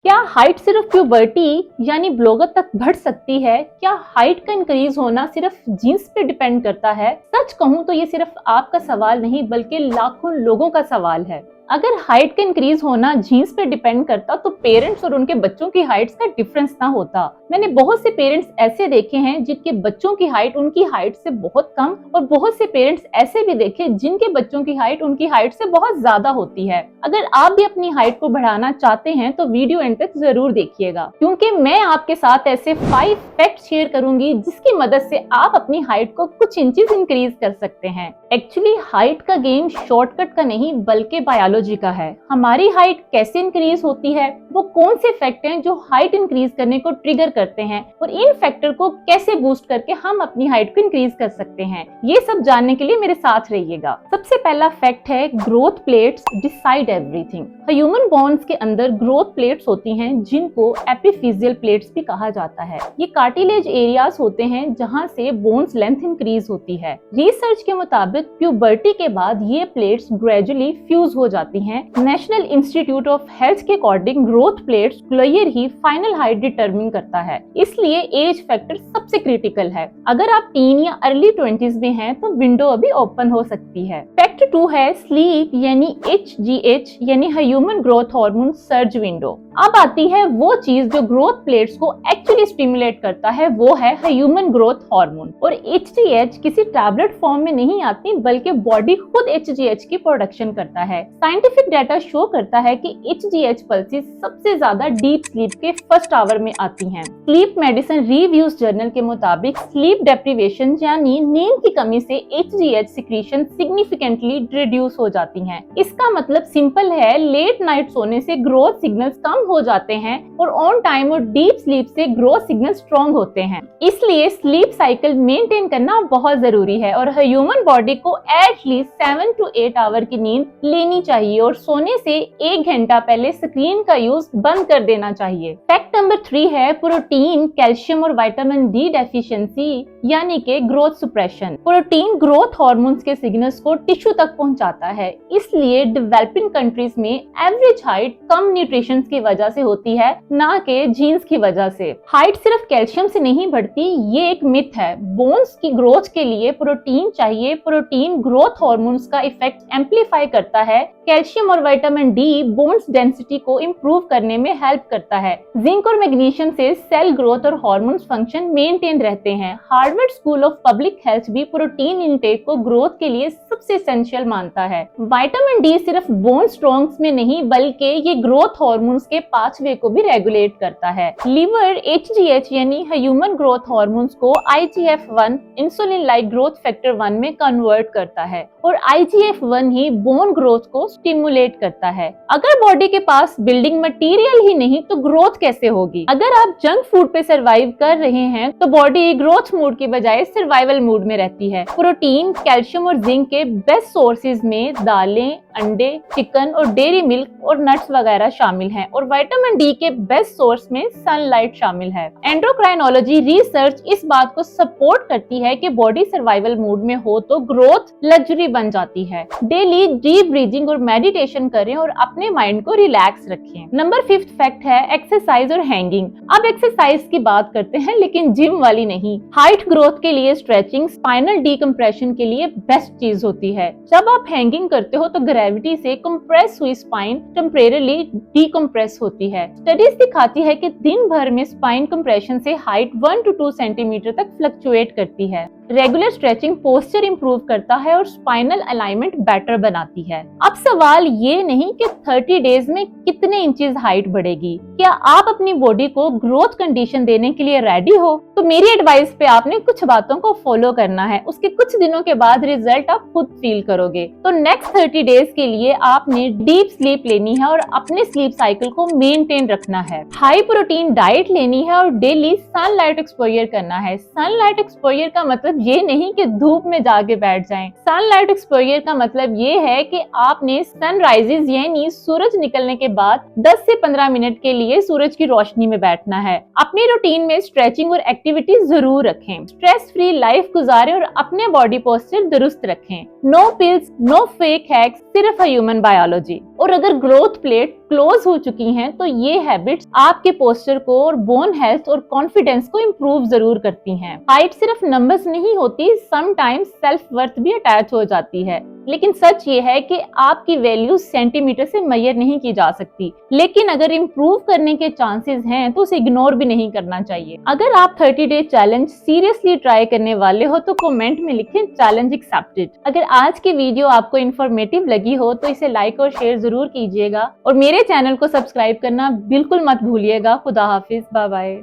क्या हाइट सिर्फ प्यूबर्टी यानी ब्लोगर तक बढ़ सकती है? क्या हाइट का इंक्रीज होना सिर्फ जीन्स पे डिपेंड करता है? सच कहूँ तो ये सिर्फ आपका सवाल नहीं बल्कि लाखों लोगों का सवाल है। अगर हाइट का इंक्रीज होना जीन्स पे डिपेंड करता तो पेरेंट्स और उनके बच्चों की हाइट्स का डिफरेंस ना होता। मैंने बहुत से पेरेंट्स ऐसे देखे हैं जिनके बच्चों की हाइट उनकी हाइट से बहुत कम, और बहुत से पेरेंट्स ऐसे भी देखे जिनके बच्चों की हाइट उनकी हाइट से बहुत ज्यादा होती है। अगर आप भी अपनी हाइट को बढ़ाना चाहते हैं तो वीडियो एंड तक जरूर देखिएगा, क्योंकि मैं आपके साथ ऐसे 5 फैक्ट शेयर करूंगी जिसकी मदद से आप अपनी हाइट को कुछ इंचेस इंक्रीज कर सकते हैं। एक्चुअली हाइट का गेम शॉर्टकट का नहीं बल्कि बायोलॉजी का है। हमारी हाइट कैसे इंक्रीज होती है, वो कौन से फैक्ट हैं जो हाइट इंक्रीज करने को ट्रिगर करते हैं, और इन फैक्टर को कैसे बूस्ट करके हम अपनी हाइट को इंक्रीज कर सकते हैं, ये सब जानने के लिए मेरे साथ रहिएगा। सबसे पहला फैक्ट है growth plates decide everything. Human bones के अंदर ग्रोथ प्लेट्स होती हैं जिनको एपिफिजियल प्लेट्स भी कहा जाता है। ये कार्टिलेज एरियाज होते हैं जहां से बोन्स लेंथ इंक्रीज होती है। रिसर्च के मुताबिक प्यूबर्टी के बाद ये प्लेट्स ग्रेजुअली फ्यूज हो जाती हैं। नेशनल इंस्टीट्यूट ऑफ हेल्थ के अकॉर्डिंग ग्रोथ प्लेट्स क्लियर ही फाइनल हाइट डिटरमिन करता है, इसलिए एज फैक्टर सबसे क्रिटिकल है। अगर आप टीन या अर्ली 20s में हैं तो विंडो अभी ओपन हो सकती है। फैक्ट 2 है स्लीप यानी HGH यानी human growth hormone surge window. अब आती है वो चीज जो ग्रोथ प्लेट्स को एक्चुअली स्टिमुलेट करता है, वो है ह्यूमन ग्रोथ हार्मोन। और HGH किसी टैबलेट फॉर्म में नहीं आती बल्कि बॉडी खुद HGH की प्रोडक्शन करता है। साइंटिफिक डाटा शो करता है कि HGH पल्सेस सबसे ज्यादा डीप स्लीप के फर्स्ट आवर में आती हैं। स्लीप मेडिसिन रिव्यूज जर्नल के मुताबिक स्लीप डेप्रिवेशन यानी नींद की कमी से HGH सिक्रीशन सिग्निफिकेंटली रिड्यूस हो जाती हैं। इसका मतलब सिंपल है, लेट नाइट सोने से ग्रोथ सिग्नल्स कम हो जाते हैं और ऑन टाइम और डीप स्लीप से ग्रोथ सिग्नल स्ट्रॉन्ग होते हैं। इसलिए स्लीप साइकिल मेंटेन करना बहुत जरूरी है और ह्यूमन बॉडी को एटलीस्ट 7 to 8 आवर की नींद लेनी चाहिए और सोने से 1 घंटा पहले स्क्रीन का यूज बंद कर देना चाहिए। फैक्ट नंबर 3 है प्रोटीन, कैल्शियम और विटामिन डी डेफिशिएंसी यानी कि ग्रोथ सुप्रेशन। प्रोटीन ग्रोथ हार्मोन्स के सिग्नल्स को टिश्यू तक पहुंचाता है, इसलिए डेवलपिंग कंट्रीज में एवरेज हाइट कम न्यूट्रिशन की वजह से होती है, ना कि जीन्स की वजह से। हाइट सिर्फ कैल्शियम से नहीं बढ़ती, ये एक मिथ है। बोन्स की ग्रोथ के लिए प्रोटीन चाहिए। प्रोटीन ग्रोथ हार्मोन्स का इफेक्ट एम्पलीफाई करता है। कैल्शियम और विटामिन डी बोन्स डेंसिटी को इम्प्रूव करने में हेल्प करता है। जिंक और मैग्नीशियम से सेल ग्रोथ और हार्मोन्स फंक्शन मेंटेन रहते हैं। Harvard school of public health भी प्रोटीन इंटेक को ग्रोथ के लिए सबसे एसेंशियल मानता है। विटामिन डी सिर्फ बोन स्ट्रॉन्ग्स में नहीं बल्कि ये ग्रोथ हार्मोन्स के पाथवे को भी रेगुलेट करता है। लिवर HGH यानी ह्यूमन ग्रोथ हार्मोन्स को IGF-1 insulin like growth factor 1 में कन्वर्ट करता है और IGF-1 ही बोन ग्रोथ को स्टिमुलेट करता है। अगर बॉडी के पास बिल्डिंग मटेरियल ही नहीं तो ग्रोथ कैसे होगी? अगर आप जंक फूड पे सरवाइव कर रहे हैं तो बॉडी ग्रोथ मोड की बजाय सर्वाइवल मोड में रहती है। प्रोटीन, कैल्शियम और जिंक के बेस्ट सोर्सेज में दालें, अंडे, चिकन और डेयरी मिल्क और नट्स वगैरह शामिल हैं और विटामिन डी के बेस्ट सोर्स में सनलाइट शामिल है। एंडोक्राइनोलॉजी रिसर्च इस बात को सपोर्ट करती है कि बॉडी सर्वाइवल मोड में हो तो ग्रोथ लग्जरी बन जाती है। डेली डीप ब्रीथिंग और मेडिटेशन करें और अपने माइंड को रिलैक्स रखें। नंबर 5 फैक्ट है एक्सरसाइज और हैंगिंग। अब एक्सरसाइज की बात करते हैं लेकिन जिम वाली नहीं। हाइट ग्रोथ के लिए स्ट्रेचिंग, स्पाइनल डीकम्प्रेशन के लिए बेस्ट चीज होती है। जब आप हैंगिंग करते हो तो ग्रेविटी से कंप्रेस हुई स्पाइन टेम्परेरीली डीकम्प्रेस होती है। स्टडीज दिखाती है कि दिन भर में स्पाइन कंप्रेशन से हाइट 1 to 2 सेंटीमीटर तक फ्लक्चुएट करती है। रेगुलर स्ट्रेचिंग पोस्चर इंप्रूव करता है और स्पाइनल अलाइनमेंट बेटर बनाती है। अब सवाल ये नहीं कि 30 डेज में कितने इंचेस हाइट बढ़ेगी। क्या आप अपनी बॉडी को ग्रोथ कंडीशन देने के लिए रेडी हो? तो मेरी एडवाइस पे आपने कुछ बातों को फॉलो करना है। उसके कुछ दिनों के बाद रिजल्ट आप खुद फील करोगे। तो नेक्स्ट 30 डेज के लिए आपने डीप स्लीप लेनी है और अपने स्लीप साइकिल को मेंटेन रखना है। हाई प्रोटीन डाइट लेनी है और डेली सनलाइट एक्सपोजर करना है। सनलाइट एक्सपोजर का मतलब ये नहीं कि धूप में जाके बैठ जाएं। सनलाइट एक्सपोजर का मतलब ये है कि आपने सनराइजेस यानी सूरज निकलने के बाद 10 से 15 मिनट के लिए सूरज की रोशनी में बैठना है। अपने रूटीन में स्ट्रेचिंग और एक्टिविटी जरूर रखें। स्ट्रेस फ्री लाइफ गुजारें और अपने बॉडी पोस्चर दुरुस्त रखें। No pills, no fake hacks, सिर्फ ह्यूमन बायोलॉजी। और अगर ग्रोथ प्लेट क्लोज हो चुकी हैं, तो ये हैबिट्स आपके पोस्चर को और बोन हेल्थ और कॉन्फिडेंस को इम्प्रूव जरूर करती हैं। हाइट सिर्फ नंबर्स नहीं होती, समटाइम्स सेल्फ वर्थ भी अटैच हो जाती है। लेकिन सच ये है कि आपकी वैल्यू सेंटीमीटर से मेजर नहीं की जा सकती, लेकिन अगर इम्प्रूव करने के चांसेस हैं तो उसे इग्नोर भी नहीं करना चाहिए। अगर आप 30 डे चैलेंज सीरियसली ट्राई करने वाले हो तो कमेंट में लिखें चैलेंज एक्सेप्टेड। अगर आज की वीडियो आपको इन्फॉर्मेटिव लगी हो तो इसे लाइक और शेयर जरूर कीजिएगा और मेरे चैनल को सब्सक्राइब करना बिल्कुल मत भूलिएगा। खुदा हाफिज, बाय बाय।